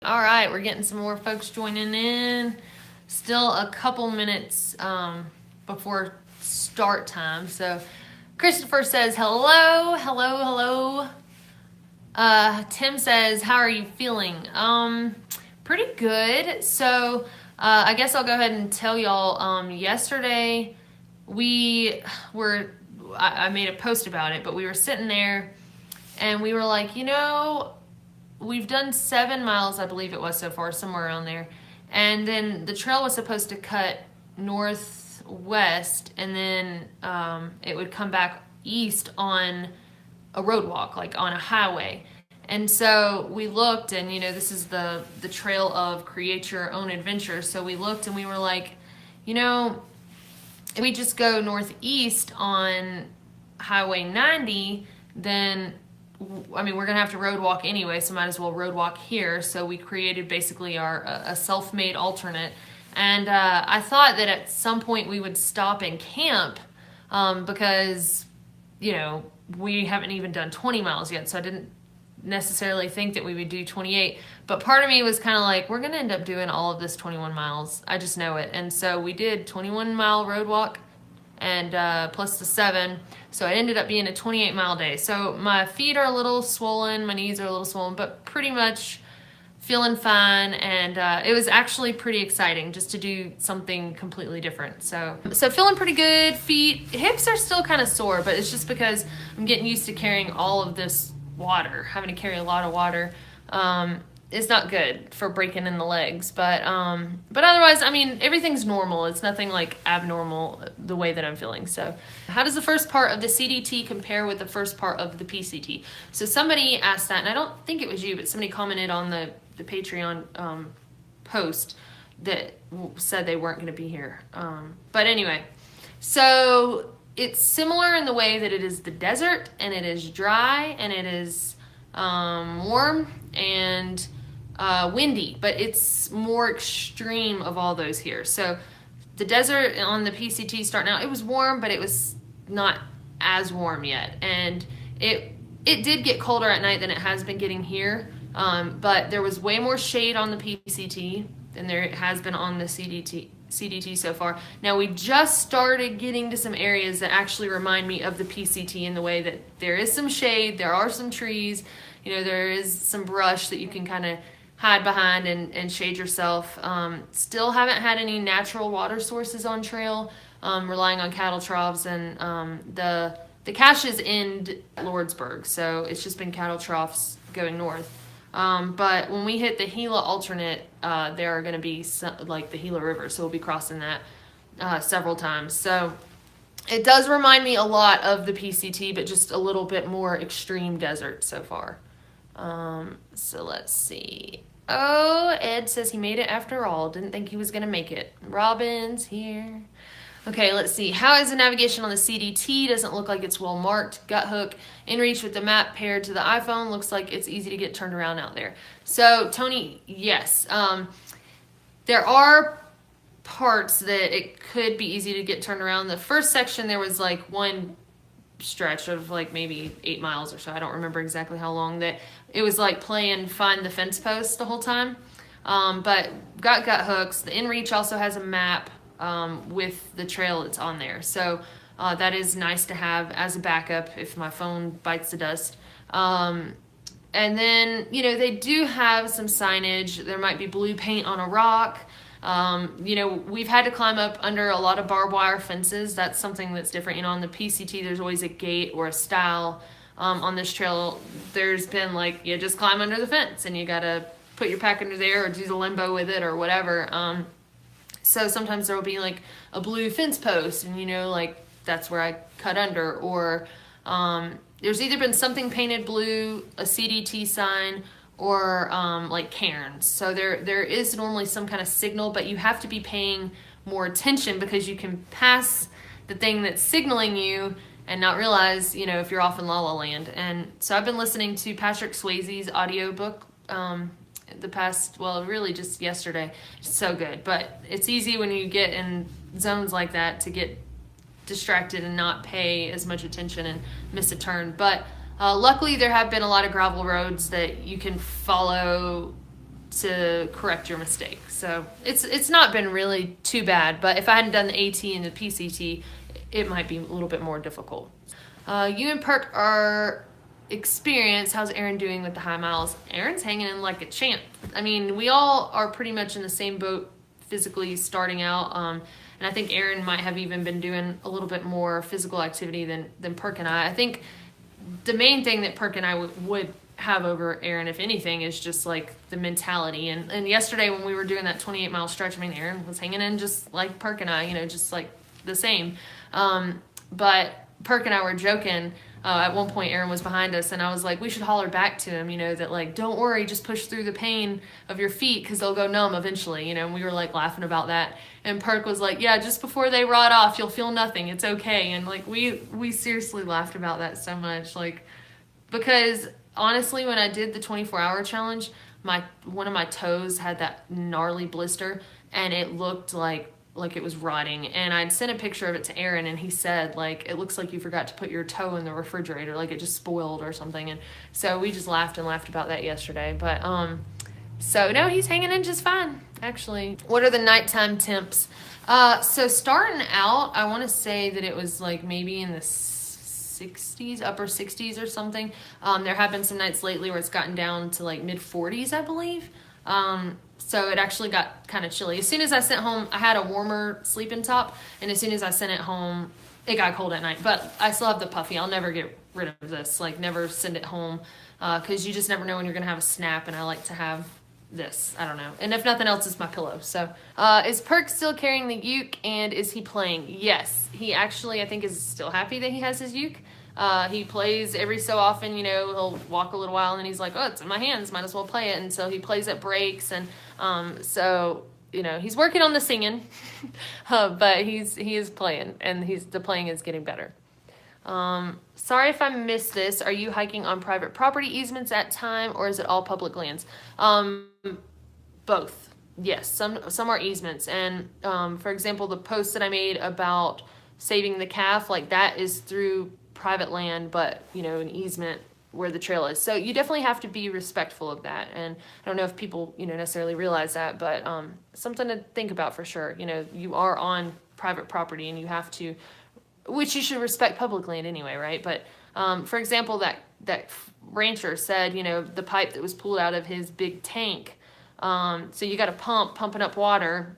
All right, we're getting some more folks joining in. Still a couple minutes before start time. So Christopher says hello, hello, hello. Tim says, how are you feeling? Pretty good. So I guess I'll go ahead and tell y'all, yesterday I made a post about it, but we were sitting there and we were like, we've done 7 miles, I believe it was so far, somewhere around there. And then the trail was supposed to cut northwest, and then it would come back east on a road walk, like on a highway. And so we looked, and this is the trail of create your own adventure. So we looked and we were like, if we just go northeast on Highway 90, then we're going to have to road walk anyway, so might as well road walk here. So we created basically a self-made alternate. And I thought that at some point we would stop and camp because, we haven't even done 20 miles yet. So I didn't necessarily think that we would do 28. But part of me was kind of like, we're going to end up doing all of this 21 miles. I just know it. And so we did 21-mile road walk and plus the 7. So it ended up being a 28-mile day. So my feet are a little swollen, my knees are a little swollen, but pretty much feeling fine. And it was actually pretty exciting just to do something completely different. So feeling pretty good. Feet, hips are still kind of sore, but it's just because I'm getting used to carrying all of this water, having to carry a lot of water. It's not good for breaking in the legs, but otherwise, everything's normal. It's nothing like abnormal the way that I'm feeling. So how does the first part of the CDT compare with the first part of the PCT? So somebody asked that, and I don't think it was you, but somebody commented on the Patreon post that said they weren't going to be here. But anyway, so it's similar in the way that it is the desert, and it is dry, and it is warm and windy, but it's more extreme of all those here. So the desert on the PCT starting out, it was warm, but it was not as warm yet. And it did get colder at night than it has been getting here. But there was way more shade on the PCT than there has been on the CDT so far. Now we just started getting to some areas that actually remind me of the PCT in the way that there is some shade, there are some trees, there is some brush that you can kind of hide behind and shade yourself. Still haven't had any natural water sources on trail, relying on cattle troughs, and the caches end Lordsburg, so it's just been cattle troughs going north. But when we hit the Gila alternate, there are going to be like the Gila River, so we'll be crossing that several times. So it does remind me a lot of the PCT, but just a little bit more extreme desert so far. So let's see. Oh, Ed says he made it after all. Didn't think he was going to make it. Robin's here. Okay, let's see. How is the navigation on the CDT? Doesn't look like it's well marked. Gut hook, in reach with the map paired to the iPhone. Looks like it's easy to get turned around out there. So, Tony, yes. There are parts that it could be easy to get turned around. The first section, there was like one stretch of like maybe 8 miles or so. I don't remember exactly how long, that it was like playing find the fence post the whole time. But got gut hooks. The inReach also has a map with the trail that's on there. So that is nice to have as a backup if my phone bites the dust. And then, they do have some signage. There might be blue paint on a rock. We've had to climb up under a lot of barbed wire fences. That's something that's different. On the PCT, there's always a gate or a stile. On this trail, there's been like, you just climb under the fence and you gotta put your pack under there or do the limbo with it or whatever. So sometimes there will be like a blue fence post and, like that's where I cut under, or there's either been something painted blue, a CDT sign, or like cairns. So there is normally some kind of signal, but you have to be paying more attention because you can pass the thing that's signaling you and not realize, if you're off in La La Land. And so I've been listening to Patrick Swayze's audiobook the past, really just yesterday. It's so good, but it's easy when you get in zones like that to get distracted and not pay as much attention and miss a turn. But luckily there have been a lot of gravel roads that you can follow to correct your mistake. So it's not been really too bad, but if I hadn't done the AT and the PCT, it might be a little bit more difficult. You and Perk are experienced. How's Aaron doing with the high miles? Aaron's hanging in like a champ. I mean, we all are pretty much in the same boat physically starting out, and I think Aaron might have even been doing a little bit more physical activity than Perk and I. I think the main thing that Perk and I would have over Aaron, if anything, is just like the mentality. And yesterday when we were doing that 28-mile stretch, I mean, Aaron was hanging in just like Perk and I, just like the same. But Perk and I were joking. At one point, Aaron was behind us, and I was like, we should holler back to him, that like, don't worry, just push through the pain of your feet because they'll go numb eventually, and we were like laughing about that. And Perk was like, yeah, just before they rot off, you'll feel nothing. It's okay. And like, we seriously laughed about that so much, like, because honestly, when I did the 24-hour challenge, one of my toes had that gnarly blister, and it looked like it was rotting. And I'd sent a picture of it to Aaron, and he said, like, it looks like you forgot to put your toe in the refrigerator, like it just spoiled or something. And so we just laughed about that yesterday. But so no, he's hanging in just fine, actually. What are the nighttime temps? So starting out, I want to say that it was like maybe in the 60s, upper 60s or something. There have been some nights lately where it's gotten down to like mid 40s, I believe. So it actually got kind of chilly. As soon as I sent home, I had a warmer sleeping top, and as soon as I sent it home, it got cold at night. But I still have the puffy. I'll never get rid of this, like never send it home, because you just never know when you're going to have a snap, and I like to have this. I don't know. And if nothing else, it's my pillow. So is Perk still carrying the uke, and is he playing? Yes. He actually, I think, is still happy that he has his uke. He plays every so often, he'll walk a little while and then he's like, oh, it's in my hands, might as well play it. And so he plays at breaks, and so he's working on the singing, but he is playing, and the playing is getting better. Sorry if I missed this. Are you hiking on private property easements at time, or is it all public lands? Both. Yes, some are easements, and for example, the post that I made about saving the calf, like that is through private land, but an easement where the trail is. So you definitely have to be respectful of that. And I don't know if people necessarily realize that, but something to think about for sure. You are on private property, and you have to, which you should respect public land anyway, right? But for example, that rancher said, the pipe that was pulled out of his big tank, so you got a pump pumping up water,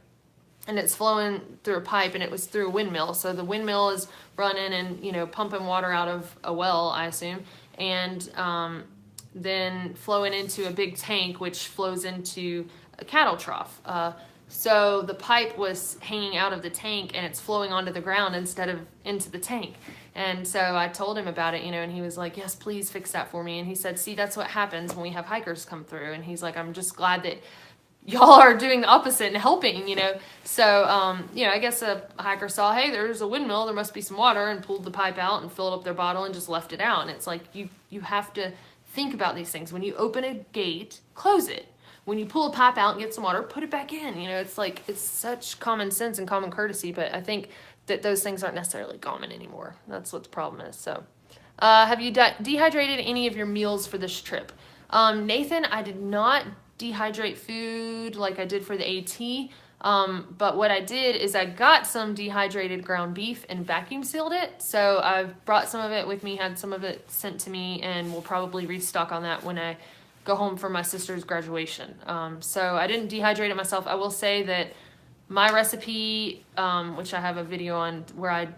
and it's flowing through a pipe, and it was through a windmill. So the windmill is running and, pumping water out of a well, I assume, and then flowing into a big tank, which flows into a cattle trough. So the pipe was hanging out of the tank, and it's flowing onto the ground instead of into the tank. And so I told him about it, and he was like, yes, please fix that for me. And he said, see, that's what happens when we have hikers come through. And he's like, I'm just glad that y'all are doing the opposite and helping, So, I guess a hiker saw, hey, there's a windmill, there must be some water, and pulled the pipe out and filled up their bottle and just left it out. And it's like, you have to think about these things. When you open a gate, close it. When you pull a pipe out and get some water, put it back in. It's like, it's such common sense and common courtesy, but I think that those things aren't necessarily common anymore. That's what the problem is. So, have you dehydrated any of your meals for this trip? Nathan, I did not dehydrate food like I did for the AT, but what I did is I got some dehydrated ground beef and vacuum sealed it. So I've brought some of it with me, had some of it sent to me, and we'll probably restock on that when I go home for my sister's graduation. So I didn't dehydrate it myself. I will say that my recipe, which I have a video on where I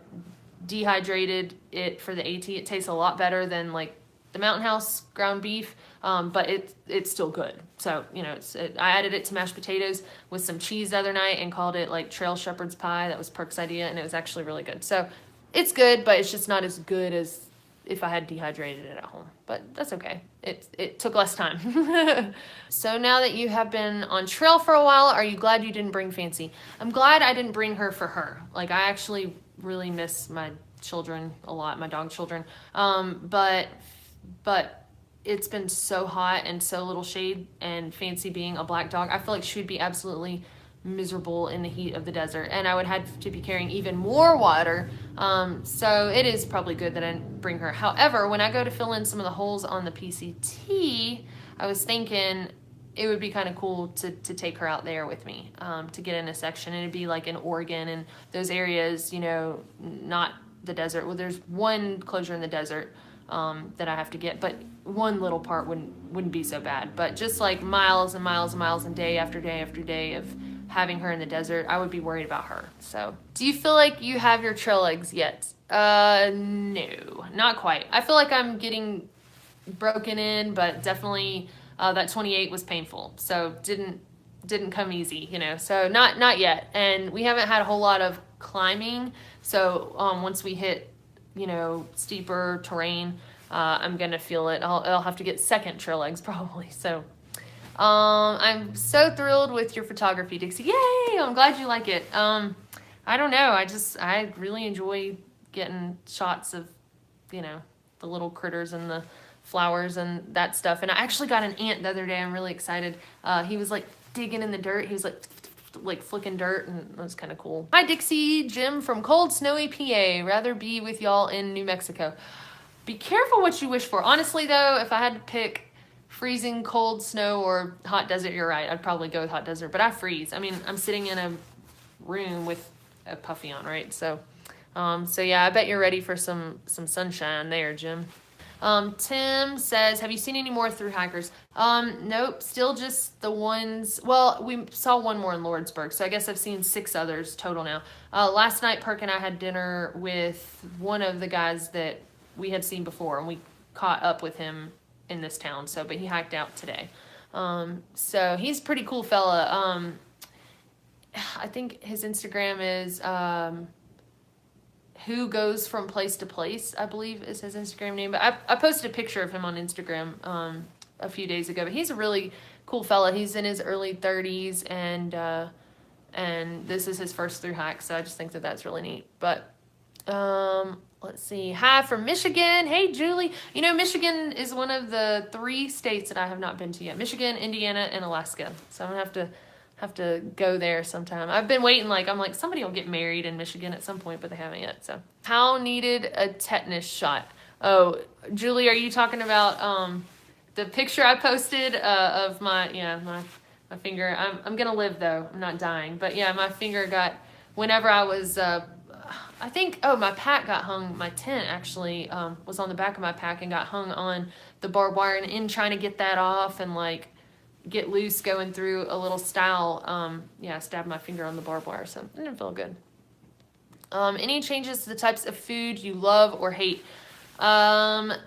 dehydrated it for the AT, it tastes a lot better than like the Mountain House ground beef, but it's still good. So, I added it to mashed potatoes with some cheese the other night and called it like Trail Shepherd's Pie. That was Perk's idea, and it was actually really good. So it's good, but it's just not as good as if I had dehydrated it at home. But that's okay. It took less time. So now that you have been on trail for a while, are you glad you didn't bring Fancy? I'm glad I didn't bring her for her. Like, I actually really miss my children a lot, my dog children. But it's been so hot and so little shade, and Fancy being a black dog, I feel like she would be absolutely miserable in the heat of the desert, and I would have to be carrying even more water. So it is probably good that I didn't bring her. However, when I go to fill in some of the holes on the PCT, I was thinking it would be kind of cool to take her out there with me, to get in a section. And it'd be like in Oregon and those areas, you know, not the desert. Well, there's one closure in the desert that I have to get, but one little part wouldn't be so bad. But just like miles and miles and miles and day after day after day of having her in the desert, I would be worried about her. So, do you feel like you have your trail legs yet? No, not quite. I feel like I'm getting broken in, but definitely that 28 was painful, so didn't come easy, you know. So not yet, and we haven't had a whole lot of climbing. So once we hit, you know, steeper terrain, I'm gonna feel it. I'll have to get second trail legs probably. So I'm so thrilled with your photography, Dixie. Yay! I'm glad you like it. I don't know. I really enjoy getting shots of, you know, the little critters and the flowers and that stuff. And I actually got an ant the other day. I'm really excited. He was like digging in the dirt. He was like flicking dirt, and it was kind of cool. Hi Dixie, Jim from cold snowy PA. Rather be with y'all in New Mexico. Be careful what you wish for. Honestly though, if I had to pick freezing cold snow or hot desert, you're right, I'd probably go with hot desert, but I freeze. I mean, I'm sitting in a room with a puffy on, right? So yeah, I bet you're ready for some sunshine there, Jim. Tim says, have you seen any more thru-hikers? Nope, still just the ones. Well, we saw one more in Lordsburg, so I guess I've seen 6 others total now. Last night, Perk and I had dinner with one of the guys that we had seen before, and we caught up with him in this town. So, but he hiked out today. So he's a pretty cool fella. I think his Instagram is who goes from place to place, I believe is his Instagram name. But I posted a picture of him on Instagram a few days ago. But he's a really cool fella. He's in his early 30s, and this is his first thru hike. So I just think that that's really neat. But let's see. Hi from Michigan. Hey, Julie. You know, Michigan is one of the 3 states that I have not been to yet. Michigan, Indiana, and Alaska. So I'm gonna have to go there sometime. I've been waiting, I'm like, somebody will get married in Michigan at some point, but they haven't yet. So, how needed a tetanus shot? Oh, Julie, are you talking about the picture I posted of my finger? I'm gonna live though. I'm not dying, but yeah, my finger got, whenever I was I think, my pack got hung, my tent actually was on the back of my pack and got hung on the barbed wire, and in trying to get that off and get loose going through a little stile, I stabbed my finger on the barbed wire, so it didn't feel good. Any changes to the types of food you love or hate?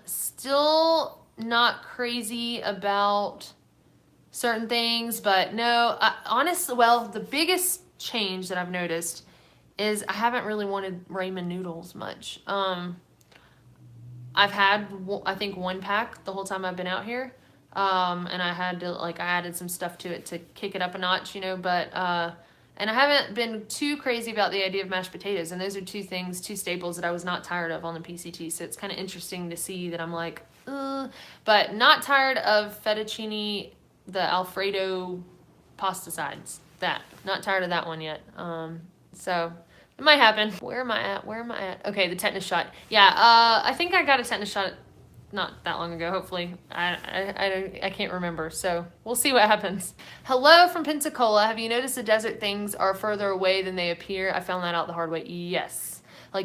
Still not crazy about certain things, but no, honestly, the biggest change that I've noticed is I haven't really wanted ramen noodles much. I've had, I think, 1 pack the whole time I've been out here. And I had to, I added some stuff to it to kick it up a notch, you know, but, and I haven't been too crazy about the idea of mashed potatoes. And those are 2 staples that I was not tired of on the PCT. So it's kind of interesting to see that I'm like, but not tired of fettuccine, the Alfredo pasta sides, not tired of that one yet. So it might happen. Where am I at? Okay, the tetanus shot. Yeah, I think I got a tetanus shot not that long ago, hopefully. I can't remember, so we'll see what happens. Hello from Pensacola. Have you noticed the desert things are further away than they appear? I found that out the hard way. Yes.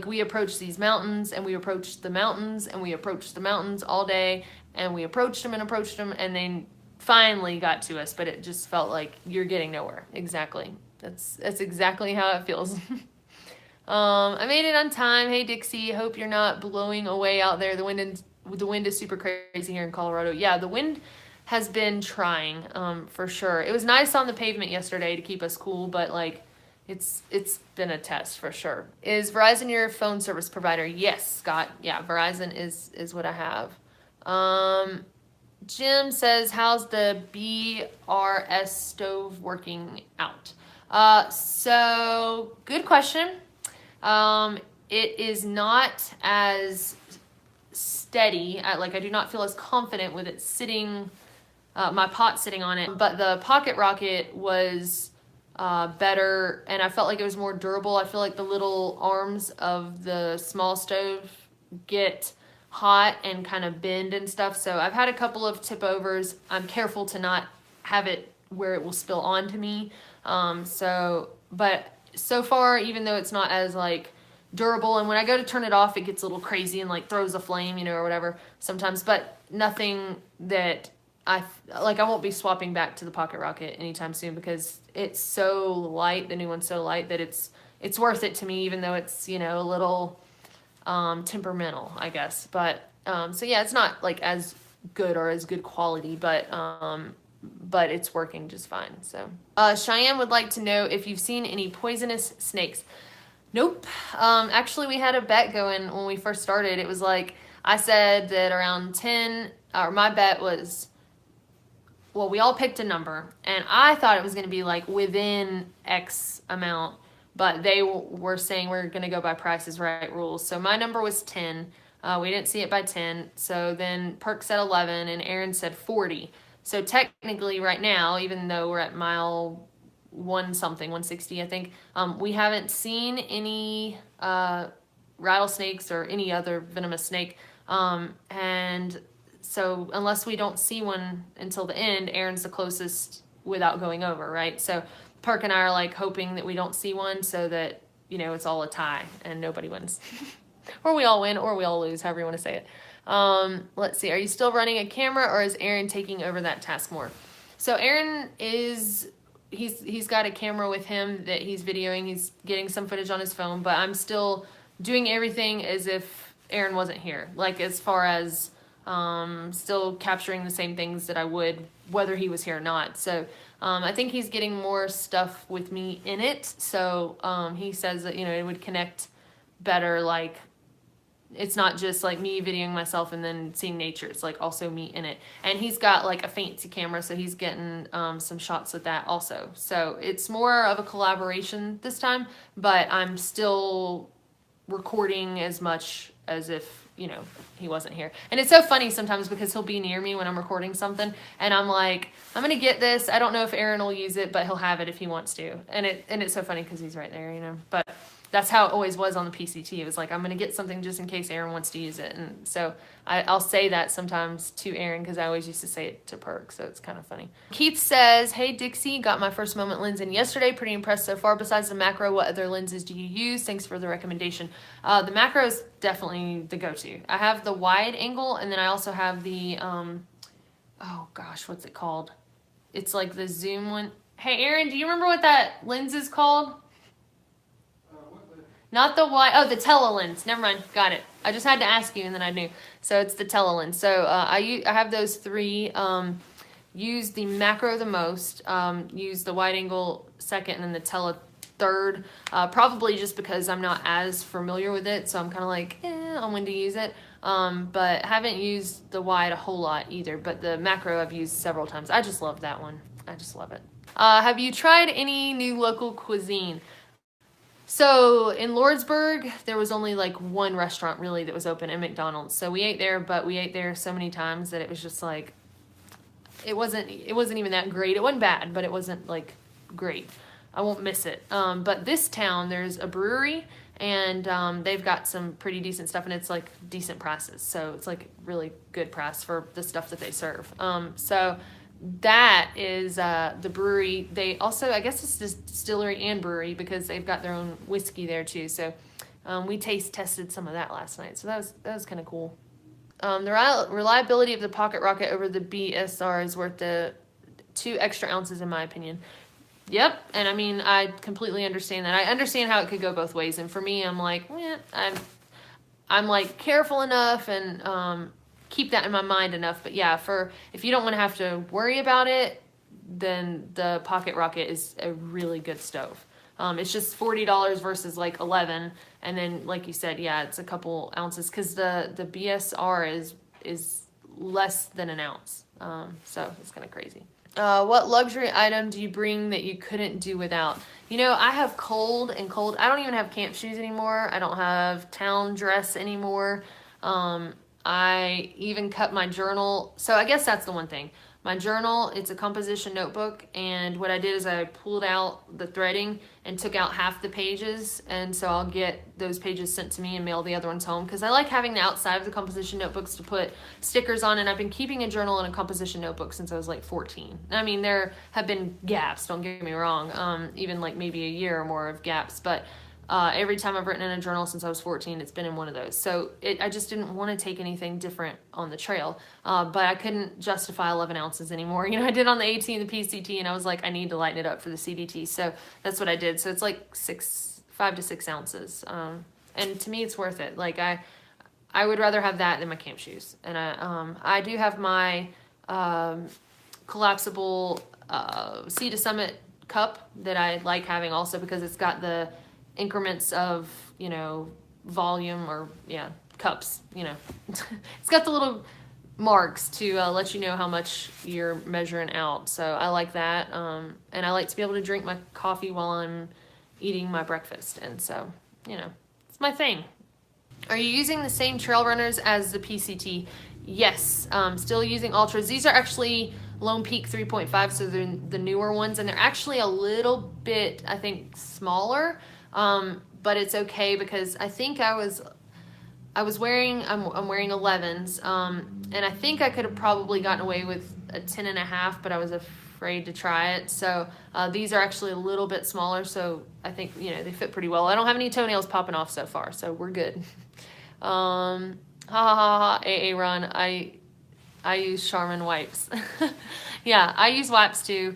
We approached these mountains, and we approached the mountains, and we approached the mountains all day, and we approached them, and they finally got to us, but it just felt like you're getting nowhere. Exactly. That's exactly how it feels. I made it on time. Hey, Dixie. Hope you're not blowing away out there. The wind is super crazy here in Colorado. Yeah, the wind has been trying, for sure. It was nice on the pavement yesterday to keep us cool, but it's been a test for sure. Is Verizon your phone service provider? Yes, Scott. Yeah, Verizon is what I have. Jim says, how's the BRS stove working out? So good question. It is not as steady. I do not feel as confident with it sitting, my pot sitting on it, but the Pocket Rocket was better, and I felt like it was more durable. I feel like the little arms of the small stove get hot and kind of bend and stuff, so I've had a couple of tip overs. I'm careful to not have it where it will spill onto me. But so far, even though it's not as like durable, and when I go to turn it off, it gets a little crazy and like throws a flame, or whatever sometimes, but nothing that I won't be swapping back to the Pocket Rocket anytime soon because it's so light. The new one's so light that it's worth it to me, even though it's, a little temperamental, I guess. But so yeah, it's not like as good or as good quality, but it's working just fine. So Cheyenne would like to know if you've seen any poisonous snakes. Nope. Actually, we had a bet going when we first started. It was like, I said that around 10, or my bet was, well, we all picked a number, and I thought it was going to be like within X amount, but they were saying we're going to go by Price is Right rules. So my number was 10. We didn't see it by 10. So then Perk said 11, and Aaron said 40. So technically right now, even though we're at mile 160, I think, we haven't seen any rattlesnakes or any other venomous snake. And so unless we don't see one until the end, Aaron's the closest without going over, right? So Perk and I are like hoping that we don't see one so that, it's all a tie and nobody wins. Or we all win or we all lose, however you want to say it. Let's see. Are you still running a camera or is Aaron taking over that task more? So Aaron he's got a camera with him that he's videoing. He's getting some footage on his phone, but I'm still doing everything as if Aaron wasn't here. Like as far as still capturing the same things that I would whether he was here or not. So I think he's getting more stuff with me in it. So he says that, it would connect better. Like it's not just like me videoing myself and then seeing nature. It's like also me in it. And he's got like a fancy camera, so he's getting some shots with that also. So it's more of a collaboration this time, but I'm still recording as much as if, he wasn't here. And it's so funny sometimes because he'll be near me when I'm recording something and I'm like, I'm going to get this. I don't know if Aaron will use it, but he'll have it if he wants to. And it's so funny because he's right there, But that's how it always was on the PCT. It was like, I'm going to get something just in case Aaron wants to use it. And so I'll say that sometimes to Aaron because I always used to say it to Perk. So it's kind of funny. Keith says, hey, Dixie, got my first moment lens in yesterday. Pretty impressed so far. Besides the macro, what other lenses do you use? Thanks for the recommendation. The macro is definitely the go-to. I have the wide angle and then I also have the, oh gosh, what's it called? It's like the zoom one. Hey, Aaron, do you remember what that lens is called? Not the wide, oh, the telelens. Never mind, got it. I just had to ask you and then I knew. So it's the telelens. So I have those three. Use the macro the most. Use the wide angle second and then the tele third. Probably just because I'm not as familiar with it. So I'm kind of like, on when to use it. But haven't used the wide a whole lot either. But the macro I've used several times. I just love that one. I just love it. Have you tried any new local cuisine? So in Lordsburg, there was only like one restaurant really that was open at McDonald's. So we ate there, but we ate there so many times that it was just like, it wasn't even that great. It wasn't bad, but it wasn't like great. I won't miss it. But this town, there's a brewery and they've got some pretty decent stuff and it's like decent prices. So it's like really good price for the stuff that they serve. So that is the brewery. They also, I guess it's this distillery and brewery because they've got their own whiskey there too. So we tested some of that last night. So that was kind of cool. The reliability of the Pocket Rocket over the BSR is worth the 2 extra ounces in my opinion. Yep, and I mean, I completely understand that. I understand how it could go both ways. And for me, I'm like, I'm like careful enough and keep that in my mind enough. But yeah, if you don't want to have to worry about it, then the Pocket Rocket is a really good stove. It's just $40 versus like $11, and then like you said, yeah, it's a couple ounces because the BSR is less than an ounce. So it's kind of crazy. What luxury item do you bring that you couldn't do without? I have cold. I don't even have camp shoes anymore. I don't have town dress anymore. I even cut my journal. So I guess that's the one thing. My journal, it's a composition notebook, and what I did is I pulled out the threading and took out half the pages, and so I'll get those pages sent to me and mail the other ones home, because I like having the outside of the composition notebooks to put stickers on, and I've been keeping a journal and a composition notebook since I was like 14. I mean, there have been gaps, don't get me wrong, even like maybe a year or more of gaps, but every time I've written in a journal since I was 14, it's been in one of those. So I just didn't want to take anything different on the trail, but I couldn't justify 11 ounces anymore. You know, I did on the AT and the PCT, and I was like, I need to lighten it up for the CDT. So that's what I did. So it's like 5 to 6 ounces. And to me, it's worth it. Like I would rather have that than my camp shoes. And I do have my collapsible Sea to Summit cup that I like having also, because it's got the increments of, you know, volume, or cups, you know. It's got the little marks to let you know how much you're measuring out. So I like that. And I like to be able to drink my coffee while I'm eating my breakfast. And so, you know, it's my thing. Are you using the same trail runners as the PCT? Yes. Still using Ultras. These are actually Lone Peak 3.5, so they're the newer ones, and they're actually a little bit, I think, smaller. But it's okay, because I think I'm wearing 11s, and I think I could have probably gotten away with a 10.5, but I was afraid to try it. So these are actually a little bit smaller, so I think, you know, they fit pretty well. I don't have any toenails popping off so far, so we're good. AA run. I use Charmin wipes. Yeah, I use wipes too.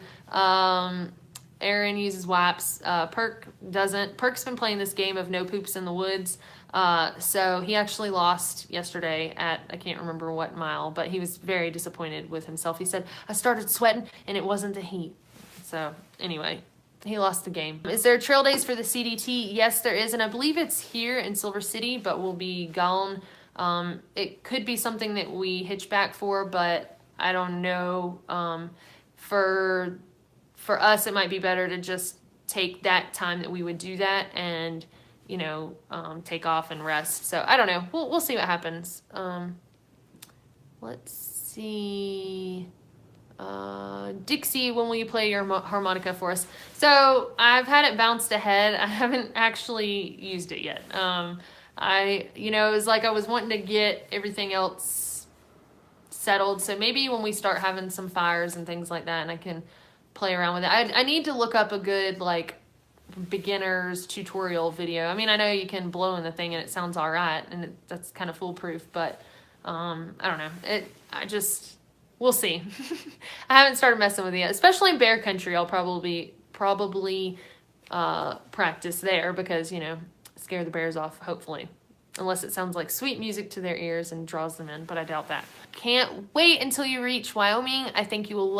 Aaron uses wipes. Perk doesn't. Perk's been playing this game of no poops in the woods. So he actually lost yesterday at, I can't remember what mile, but he was very disappointed with himself. He said, I started sweating and it wasn't the heat. So anyway, he lost the game. Is there trail days for the CDT? Yes, there is. And I believe it's here in Silver City, but we'll be gone. It could be something that we hitch back for, but I don't know. For us, it might be better to just take that time that we would do that and, you know, take off and rest. So I don't know. We'll see what happens. Let's see. Dixie, when will you play your harmonica for us? So I've had it bounced ahead. I haven't actually used it yet. You know, it was like I was wanting to get everything else settled. So maybe when we start having some fires and things like that, and I can play around with it. I need to look up a good, like, beginner's tutorial video. I mean, I know you can blow in the thing and it sounds all right, and that's kind of foolproof, but I don't know. We'll see. I haven't started messing with it yet. Especially in bear country, I'll probably practice there, because, you know, scare the bears off, hopefully. Unless it sounds like sweet music to their ears and draws them in, but I doubt that. Can't wait until you reach Wyoming. I think you will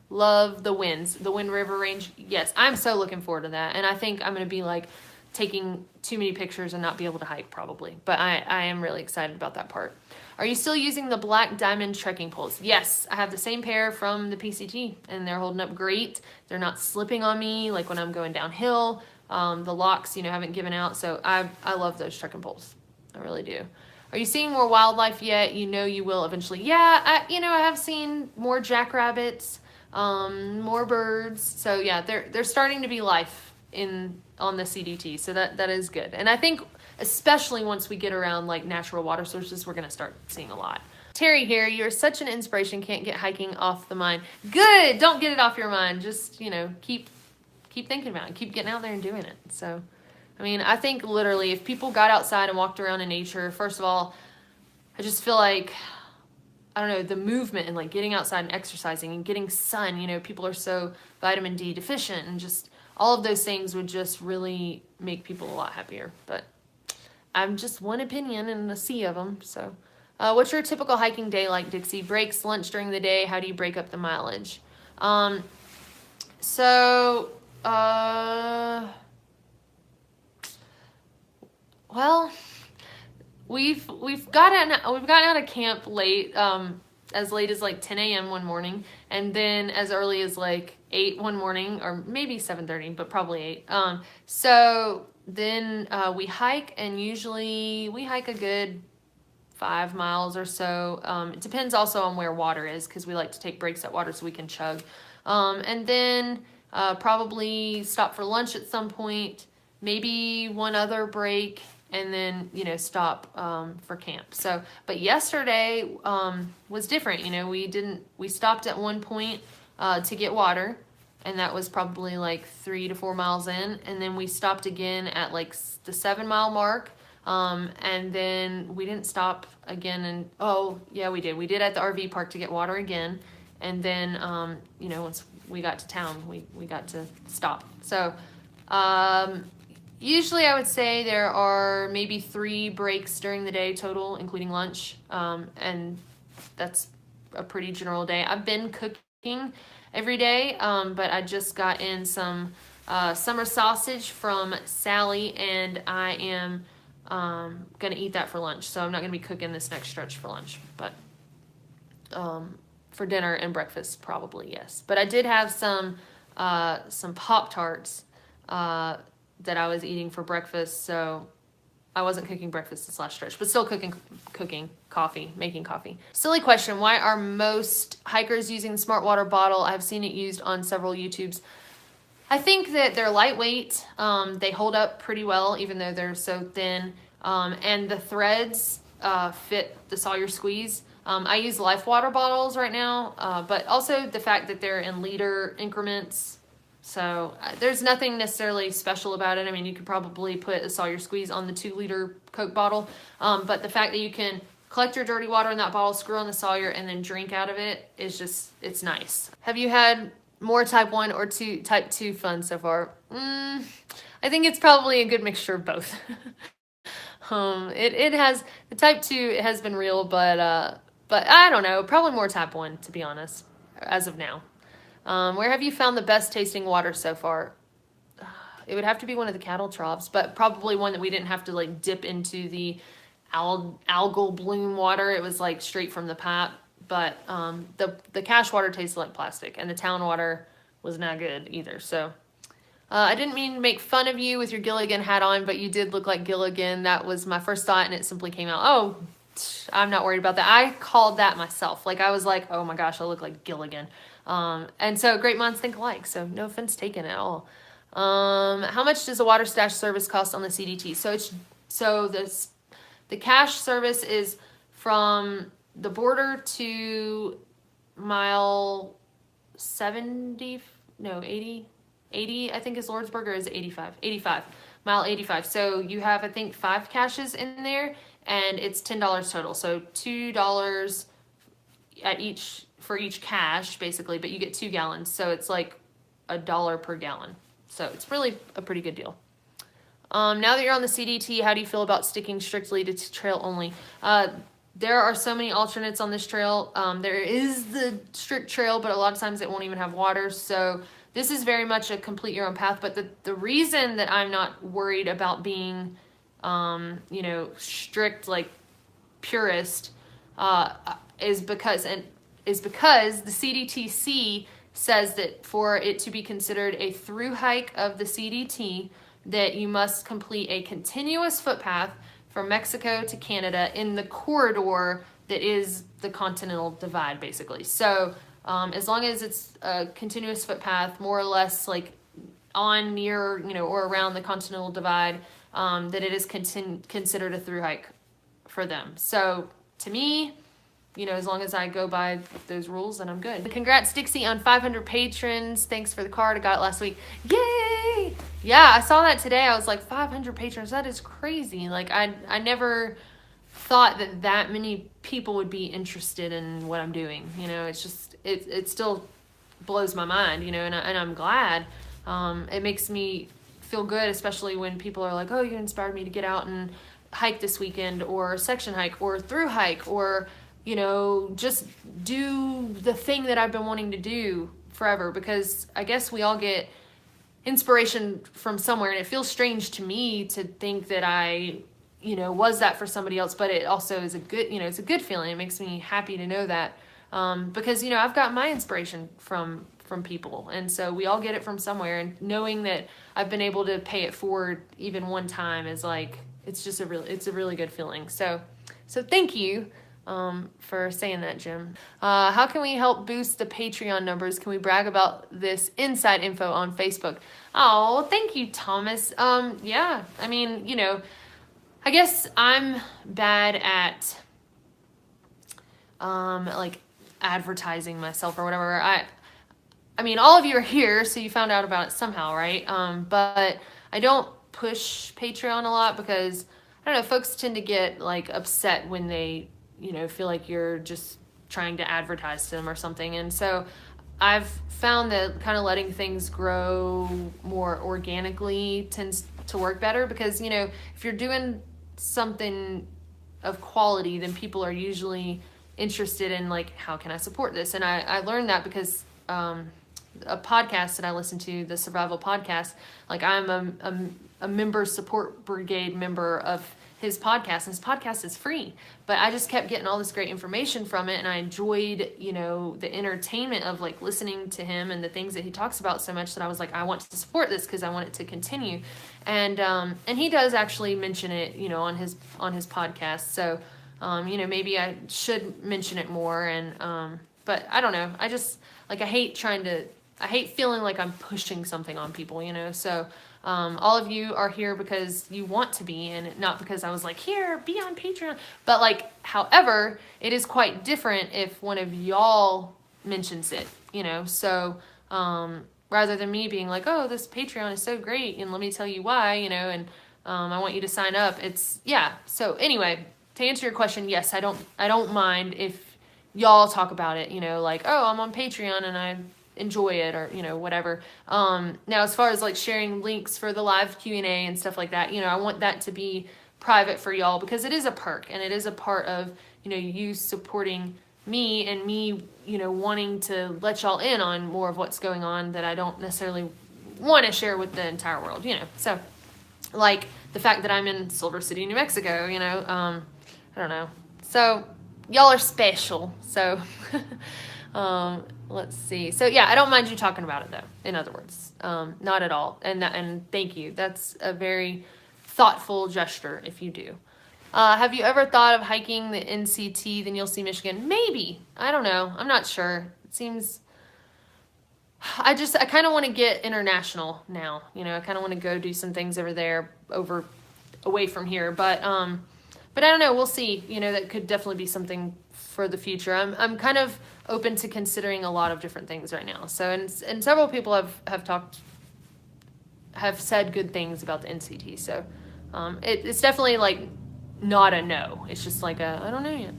love the winds. The Wind River Range. Yes, I'm so looking forward to that. And I think I'm going to be like taking too many pictures and not be able to hike probably. But I am really excited about that part. Are you still using the Black Diamond trekking poles? Yes, I have the same pair from the PCT, and they're holding up great. They're not slipping on me like when I'm going downhill. The locks, you know, haven't given out. So I love those trekking poles. I really do. Are you seeing more wildlife yet? You know you will eventually. Yeah, I have seen more jackrabbits, more birds. So yeah, they're starting to be life on the CDT. So that is good. And I think especially once we get around like natural water sources, we're going to start seeing a lot. Terry here, you're such an inspiration. Can't get hiking off the mind. Good. Don't get it off your mind. Just, you know, keep thinking about it. Keep getting out there and doing it. So I mean, I think literally if people got outside and walked around in nature, first of all, I just feel like, I don't know, the movement and like getting outside and exercising and getting sun, you know, people are so vitamin D deficient, and just all of those things would just really make people a lot happier. But I'm just one opinion in a sea of them. So what's your typical hiking day like, Dixie? Breaks, lunch during the day? How do you break up the mileage? Well, we've gotten out of camp late, as late as like 10 a.m. one morning, and then as early as like 8 one morning, or maybe 7:30, but probably 8. So then we hike, and usually we hike a good 5 miles or so. It depends also on where water is, because we like to take breaks at water so we can chug. And then probably stop for lunch at some point, maybe one other break, and then, you know, stop for camp. So, but yesterday was different. You know, we stopped at one point to get water, and that was probably like 3 to 4 miles in, and then we stopped again at like the 7 mile mark, and then we didn't stop again. And oh yeah, we did at the RV park to get water again, and then you know, once we got to town, we got to stop. So usually I would say there are maybe 3 breaks during the day total, including lunch, and that's a pretty general day. I've been cooking every day, but I just got in some summer sausage from Sally, and I am gonna eat that for lunch. So I'm not gonna be cooking this next stretch for lunch, but for dinner and breakfast probably, yes. But I did have some Pop-Tarts that I was eating for breakfast, so I wasn't cooking breakfast this last stretch, but still cooking coffee, making coffee. Silly question, why are most hikers using the smart water bottle? I've seen it used on several YouTubes. I think that they're lightweight. They hold up pretty well, even though they're so thin. And the threads fit the Sawyer squeeze. I use Life water bottles right now, but also the fact that they're in liter increments. So there's nothing necessarily special about it. I mean, you could probably put a Sawyer squeeze on the 2-liter Coke bottle, but the fact that you can collect your dirty water in that bottle, screw on the Sawyer, and then drink out of it is just, it's nice. Have you had more type 1 or type 2 fun so far? I think it's probably a good mixture of both. It has, the type 2, it has been real, but I don't know, probably more type 1, to be honest, as of now. Where have you found the best tasting water so far? It would have to be one of the cattle troughs, but probably one that we didn't have to like dip into the algal bloom water. It was like straight from the pipe. But the cache water tasted like plastic, and the town water was not good either. So I didn't mean to make fun of you with your Gilligan hat on, but you did look like Gilligan. That was my first thought, and it simply came out, oh, I'm not worried about that. I called that myself. Like, I was like, oh my gosh, I look like Gilligan. And so great minds think alike, so no offense taken at all. How much does a water stash service cost on the CDT? So the cache service is from the border to mile 80, I think is Lordsburg, or is it 85, mile 85. So you have, I think, 5 caches in there, and it's $10 total. So $2 for each cache, basically, but you get 2 gallons, so it's like $1 per gallon. So it's really a pretty good deal. Now that you're on the CDT, how do you feel about sticking strictly to trail only? There are so many alternates on this trail. There is the strict trail, but a lot of times it won't even have water, so this is very much a complete your own path. But the reason that I'm not worried about being, you know, strict, like purist, is because the CDTC says that for it to be considered a through hike of the CDT, that you must complete a continuous footpath from Mexico to Canada in the corridor that is the Continental Divide, basically. So as long as it's a continuous footpath, more or less like on, near, you know, or around the Continental Divide, that it is considered a through hike for them. So to me, you know, as long as I go by those rules, then I'm good. Congrats, Dixie, on 500 patrons. Thanks for the card. I got it last week. Yay! Yeah, I saw that today. I was like, 500 patrons. That is crazy. Like, I never thought that many people would be interested in what I'm doing. You know, it's just, it still blows my mind, you know, and I'm glad. It makes me feel good, especially when people are like, oh, you inspired me to get out and hike this weekend, or section hike, or through hike, or, you know, just do the thing that I've been wanting to do forever, because I guess we all get inspiration from somewhere, and it feels strange to me to think that I, you know, was that for somebody else, but it also is a good, you know, it's a good feeling. It makes me happy to know that, because, you know, I've got my inspiration from people, and so we all get it from somewhere, and knowing that I've been able to pay it forward even one time is like, it's just it's a really good feeling. So So thank you for saying that, Jim. How can we help boost the Patreon numbers? Can we brag about this inside info on Facebook? Oh, thank you, Thomas. Yeah, I mean, you know, I guess I'm bad at like advertising myself or whatever. I mean, all of you are here, so you found out about it somehow, right? But I don't push Patreon a lot because, I don't know, folks tend to get like upset when they, you know, feel like you're just trying to advertise to them or something. And so I've found that kind of letting things grow more organically tends to work better because, you know, if you're doing something of quality, then people are usually interested in like, how can I support this? And I learned that because a podcast that I listen to, the Survival Podcast, like I'm a member support brigade member of his podcast, and his podcast is free, but I just kept getting all this great information from it, and I enjoyed, you know, the entertainment of like listening to him and the things that he talks about so much that I was like, I want to support this because I want it to continue. And he does actually mention it, you know, on his podcast. So you know, maybe I should mention it more. And but I don't know, I just like, I hate feeling like I'm pushing something on people, you know. So all of you are here because you want to be, and not because I was like, here, be on Patreon. But like, however, it is quite different if one of y'all mentions it, you know. So rather than me being like, oh, this Patreon is so great, and let me tell you why, you know, and I want you to sign up. It's, yeah. So anyway, to answer your question, yes, I don't mind if y'all talk about it, you know, like, oh, I'm on Patreon and I enjoy it, or, you know, whatever. Now, as far as like sharing links for the live Q&A and stuff like that, you know, I want that to be private for y'all because it is a perk and it is a part of, you know, you supporting me and me, you know, wanting to let y'all in on more of what's going on that I don't necessarily want to share with the entire world, you know. So like the fact that I'm in Silver City, New Mexico, you know, I don't know. So y'all are special. So let's see. So yeah, I don't mind you talking about it though. In other words, not at all. And thank you. That's a very thoughtful gesture if you do. Have you ever thought of hiking the NCT, then you'll see Michigan? Maybe. I don't know. I'm not sure. It seems, I kind of want to get international now. You know, I kind of want to go do some things over there, away from here. But I don't know. We'll see. You know, that could definitely be something for the future. I'm kind of open to considering a lot of different things right now. So, and several people have said good things about the NCT. So, it's definitely like not a no. It's just like I don't know yet.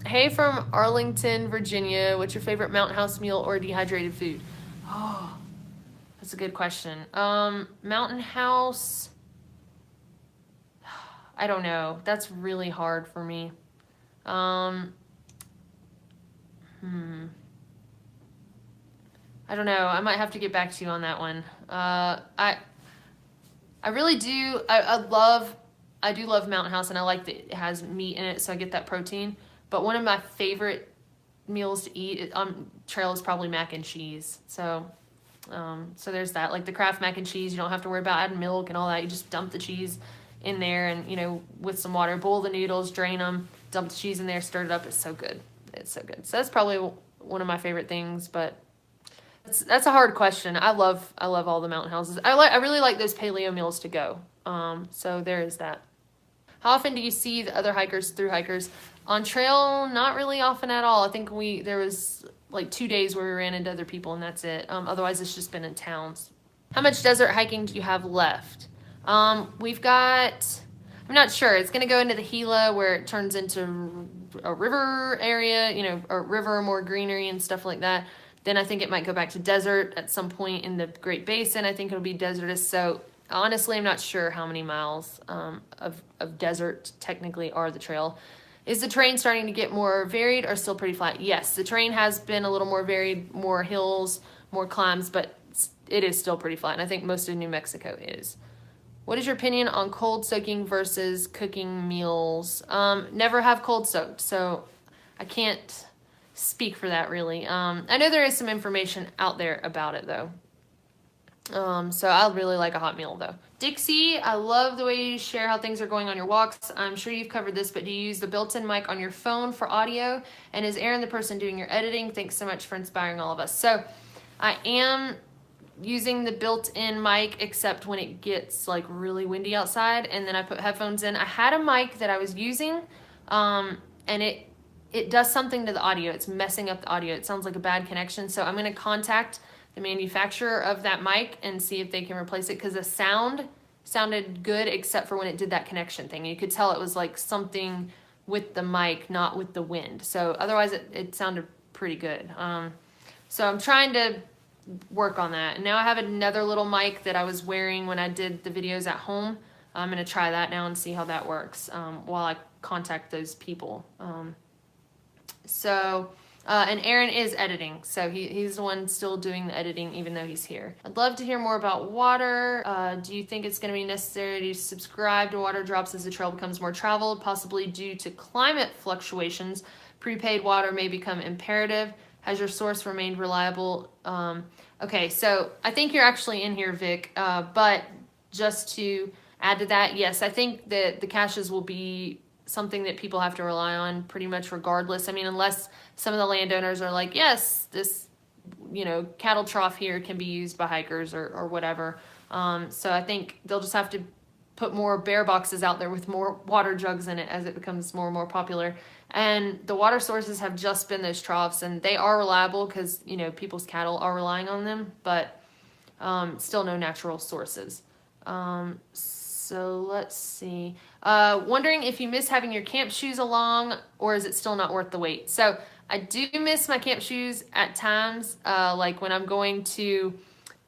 Hey from Arlington, Virginia. What's your favorite Mountain House meal or dehydrated food? Oh, that's a good question. Mountain House, I don't know. That's really hard for me. I don't know. I might have to get back to you on that one. I really do. I do love Mountain House, and I like that it has meat in it, so I get that protein. But one of my favorite meals to eat on trail is probably mac and cheese. So there's that. Like the Kraft mac and cheese, you don't have to worry about adding milk and all that. You just dump the cheese in there, and, you know, with some water, boil the noodles, drain them, dump the cheese in there, stir it up. It's so good. It's so good. So that's probably one of my favorite things, but that's a hard question. I love all the mountain houses. I really like those paleo meals to go. So there is that. How often do you see the other hikers, thru-hikers? On trail, not really often at all. I think there was like 2 days where we ran into other people, and that's it. Otherwise, it's just been in towns. How much desert hiking do you have left? We've got, I'm not sure. It's going to go into the Gila where it turns into a river area, you know, a river, more greenery and stuff like that. Then I think it might go back to desert at some point in the Great Basin. I think it'll be desertous. So honestly, I'm not sure how many miles of desert technically are the trail. Is the terrain starting to get more varied or still pretty flat? Yes, the terrain has been a little more varied, more hills, more climbs, but it is still pretty flat. And I think most of New Mexico is. What is your opinion on cold soaking versus cooking meals? Never have cold soaked, so I can't speak for that really. I know there is some information out there about it though. So I really like a hot meal though. Dixie, I love the way you share how things are going on your walks. I'm sure you've covered this, but do you use the built-in mic on your phone for audio? And is Aaron the person doing your editing? Thanks so much for inspiring all of us. So I am using the built-in mic, except when it gets like really windy outside, and then I put headphones in. I had a mic that I was using, and it does something to the audio. It's messing up the audio. It sounds like a bad connection. So I'm going to contact the manufacturer of that mic and see if they can replace it, because the sound sounded good except for when it did that connection thing. You could tell it was like something with the mic, not with the wind. So otherwise it sounded pretty good. So I'm trying to work on that. And now I have another little mic that I was wearing when I did the videos at home. I'm going to try that now and see how that works while I contact those people. And Aaron is editing, so he's the one still doing the editing even though he's here. I'd love to hear more about water. Do you think it's going to be necessary to subscribe to water drops as the trail becomes more traveled, possibly due to climate fluctuations? Prepaid water may become imperative. Has your source remained reliable? Okay, so I think you're actually in here, Vic, but just to add to that, yes, I think that the caches will be something that people have to rely on pretty much regardless. I mean, unless some of the landowners are like, yes, this, cattle trough here can be used by hikers or whatever. So I think they'll just have to put more bear boxes out there with more water jugs in it as it becomes more and more popular. And the water sources have just been those troughs, and they are reliable because, people's cattle are relying on them, but still no natural sources. So let's see. Wondering if you miss having your camp shoes along, or is it still not worth the wait? So I do miss my camp shoes at times, like when I'm going to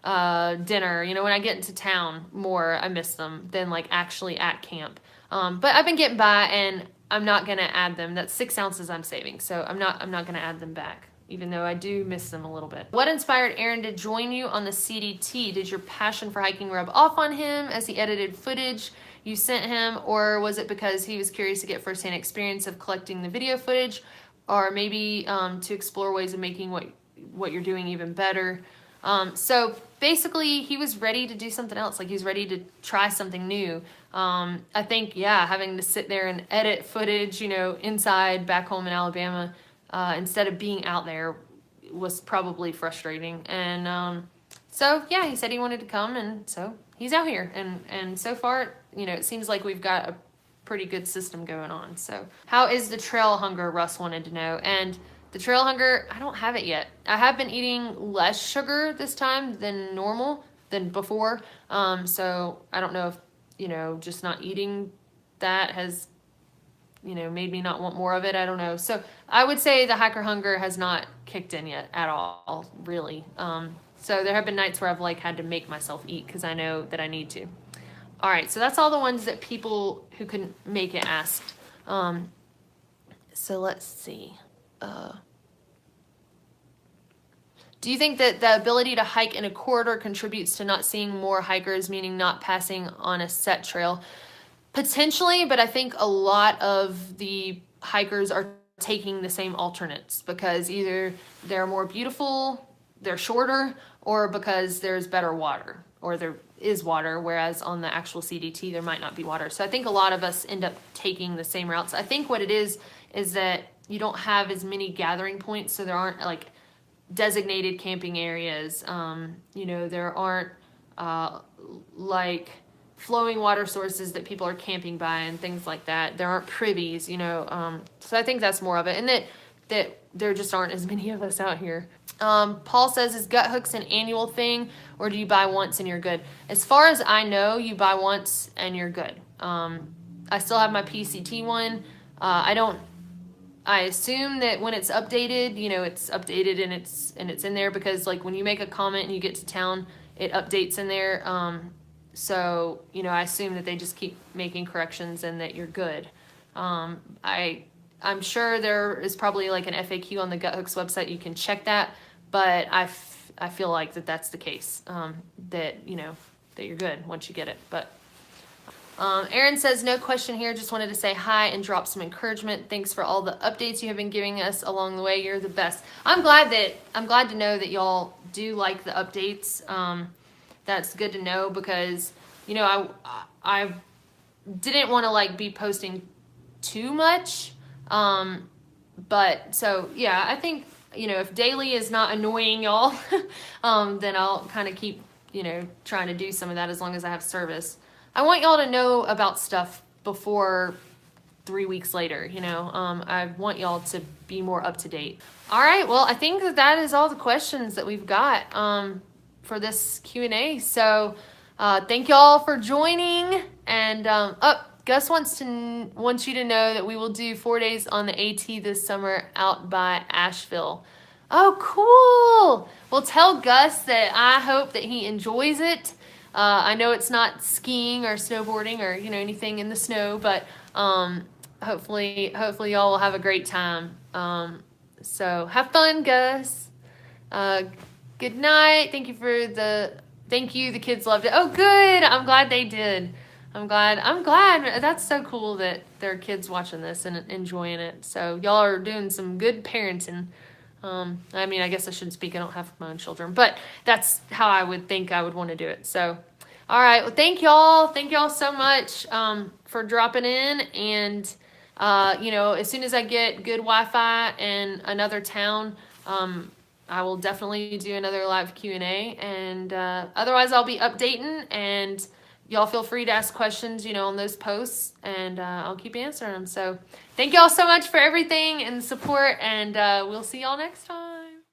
dinner, when I get into town more, I miss them than like actually at camp. But I've been getting by, and I'm not going to add them. That's 6 ounces I'm saving. So I'm not going to add them back, even though I do miss them a little bit. What inspired Aaron to join you on the CDT? Did your passion for hiking rub off on him as he edited footage you sent him, or was it because he was curious to get firsthand experience of collecting the video footage, or maybe to explore ways of making what you're doing even better? So basically he was ready to do something else. Like, he was ready to try something new. I think, having to sit there and edit footage, inside back home in Alabama, instead of being out there was probably frustrating. And, so yeah, he said he wanted to come, and so he's out here, and so far, it seems like we've got a pretty good system going on. So how is the trail hunger? Russ wanted to know. And the trail hunger, I don't have it yet. I have been eating less sugar this time than before. So I don't know if, just not eating that has, made me not want more of it. I don't know. So I would say the hiker hunger has not kicked in yet at all, really. So there have been nights where I've had to make myself eat because I know that I need to. All right, so that's all the ones that people who couldn't make it asked. So let's see. Do you think that the ability to hike in a corridor contributes to not seeing more hikers, meaning not passing on a set trail? Potentially, but I think a lot of the hikers are taking the same alternates because either they're more beautiful, they're shorter, or because there's better water, or there is water, whereas on the actual CDT there might not be water. So I think a lot of us end up taking the same routes. I think what it is that you don't have as many gathering points, so there aren't designated camping areas. There aren't flowing water sources that people are camping by and things like that. There aren't privies, so I think that's more of it, and that there just aren't as many of us out here. Paul says, is gut hooks an annual thing, or do you buy once and you're good? As far as I know, you buy once and you're good. I still have my PCT one. I assume that when it's updated, it's updated and it's in there because when you make a comment and you get to town, it updates in there. So, I assume that they just keep making corrections and that you're good. I'm sure there is probably an FAQ on the Gut Hooks website. You can check that, but I feel like that's the case, that you're good once you get it. But Aaron says, no question here. Just wanted to say hi and drop some encouragement. Thanks for all the updates you have been giving us along the way. You're the best. I'm glad to know that y'all do like the updates. that's good to know, because, you know, I didn't want to like be posting too much. But so yeah, I think, you know, if daily is not annoying y'all, then I'll kind of keep, you know, trying to do some of that as long as I have service. I want y'all to know about stuff before 3 weeks later, you know. I want y'all to be more up to date. All right, well, I think that is all the questions that we've got for this Q&A. So thank y'all for joining. And Gus wants you to know that we will do 4 days on the AT this summer out by Asheville. Oh, cool. Well, tell Gus that I hope that he enjoys it. I know it's not skiing or snowboarding or, you know, anything in the snow, but hopefully y'all will have a great time. So have fun, Gus. Good night. Thank you, the kids loved it. Oh, good. I'm glad they did. I'm glad. That's so cool that there are kids watching this and enjoying it. So y'all are doing some good parenting. I mean, I guess I shouldn't speak. I don't have my own children, but that's how I would think I would want to do it. So, all right. Well, thank y'all. Thank y'all so much, for dropping in. And, you know, as soon as I get good Wi-Fi in another town, I will definitely do another live Q&A. And, otherwise I'll be updating, and y'all feel free to ask questions, you know, on those posts, and I'll keep answering them. So thank y'all so much for everything and the support, and we'll see y'all next time.